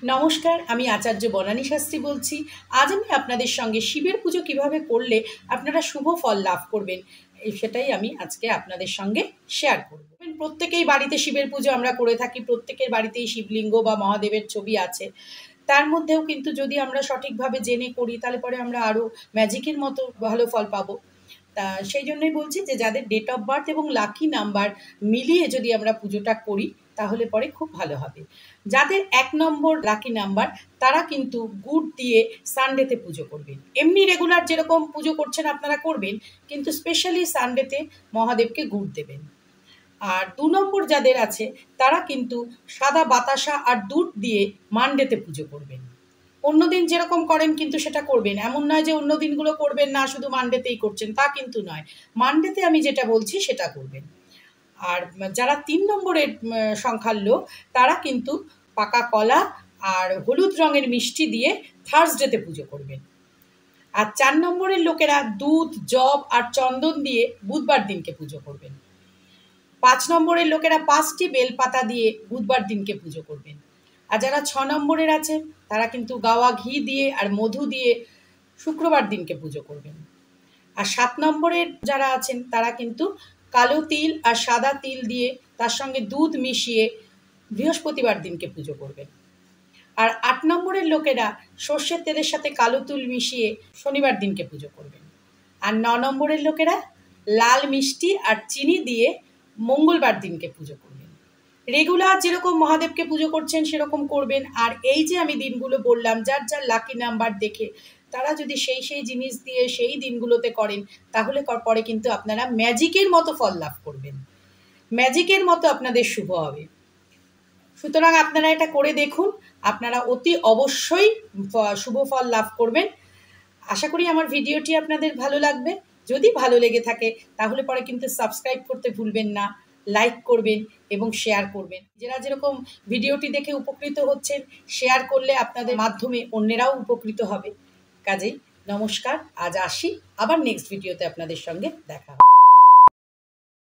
নমস্কার, আমি আচার্য বনানী শাস্ত্রী বলছি। আজ আমি আপনাদের সঙ্গে শিবের পুজো কিভাবে করলে আপনারা শুভ ফল লাভ করবেন সেটাই আমি আজকে আপনাদের সঙ্গে শেয়ার করব। প্রত্যেকেই বাড়িতে শিবের পুজো আমরা করে থাকি, প্রত্যেকের বাড়িতেই শিবলিঙ্গ বা মহাদেবের ছবি আছে। তার মধ্যেও কিন্তু যদি আমরা সঠিকভাবে জেনে করি তাহলে পরে আমরা আরও ম্যাজিকের মতো ভালো ফল পাবো। তা সেই জন্যই বলছি যে যাদের ডেট অফ বার্থ এবং লাকি নাম্বার মিলিয়ে যদি আমরা পুজোটা করি তাহলে পরে খুব ভালো হবে। যাদের ১ নম্বর লাকি নাম্বার তারা কিন্তু গুড় দিয়ে সানডেতে পুজো করবেন। এমনি রেগুলার যেরকম পুজো করছেন আপনারা করবেন, কিন্তু স্পেশালি সানডেতে মহাদেবকে গুড় দেবেন। আর ২ নম্বর যাদের আছে তারা কিন্তু সাদা বাতাসা আর দুধ দিয়ে মানডেতে পুজো করবেন। অন্য দিন যেরকম করেন কিন্তু সেটা করবেন, এমন নয় যে অন্য দিনগুলো করবেন না, শুধু মানডেতেই করছেন, তা কিন্তু নয়। মানডেতে আমি যেটা বলছি সেটা করবেন। আর যারা ৩ নম্বরের সংখ্যার লোক তারা কিন্তু পাকা কলা আর হলুদ রঙের মিষ্টি দিয়ে থার্সডেতে পুজো করবেন। আর ৪ নম্বরের লোকেরা দুধ, জব আর চন্দন দিয়ে বুধবার দিনকে পুজো করবেন। ৫ নম্বরের লোকেরা ৫টি বেলপাতা দিয়ে বুধবার দিনকে পুজো করবেন। আর যারা ৬ নম্বরের আছে তারা কিন্তু গাওয়া ঘি দিয়ে আর মধু দিয়ে শুক্রবার দিনকে পুজো করবেন। আর ৭ নম্বরের যারা আছেন তারা কিন্তু কালো তিল আর সাদা তিল দিয়ে তার সঙ্গে দুধ মিশিয়ে বৃহস্পতিবার দিনকে পুজো করবেন। আর ৮ নম্বরের লোকেরা সর্ষের তেলের সাথে কালো তিল মিশিয়ে শনিবার দিনকে পুজো করবেন। আর ৯ নম্বরের লোকেরা লাল মিষ্টি আর চিনি দিয়ে মঙ্গলবার দিনকে পুজো করবেন। রেগুলার যেরকম মহাদেবকে পুজো করছেন সেরকম করবেন। আর এই যে আমি দিনগুলো বললাম, যার যার লাকি নাম্বার দেখে তারা যদি সেই জিনিস দিয়ে সেই দিনগুলোতে করেন তাহলে পরে কিন্তু আপনারা ম্যাজিকের মতো ফল লাভ করবেন, ম্যাজিকের মতো আপনাদের শুভ হবে। সুতরাং আপনারা এটা করে দেখুন, আপনারা অতি অবশ্যই শুভ ফল লাভ করবেন। আশা করি আমার ভিডিওটি আপনাদের ভালো লাগবে। যদি ভালো লেগে থাকে তাহলে পরে কিন্তু সাবস্ক্রাইব করতে ভুলবেন না, লাইক করবেন এবং শেয়ার করবেন। যারা যেরকম ভিডিওটি দেখে উপকৃত হচ্ছেন, শেয়ার করলে আপনাদের মাধ্যমে অন্যেরাও উপকৃত হবে। কাজেই নমস্কার, আজ আসি, আবার নেক্সট ভিডিওতে আপনাদের সঙ্গে দেখা হবে।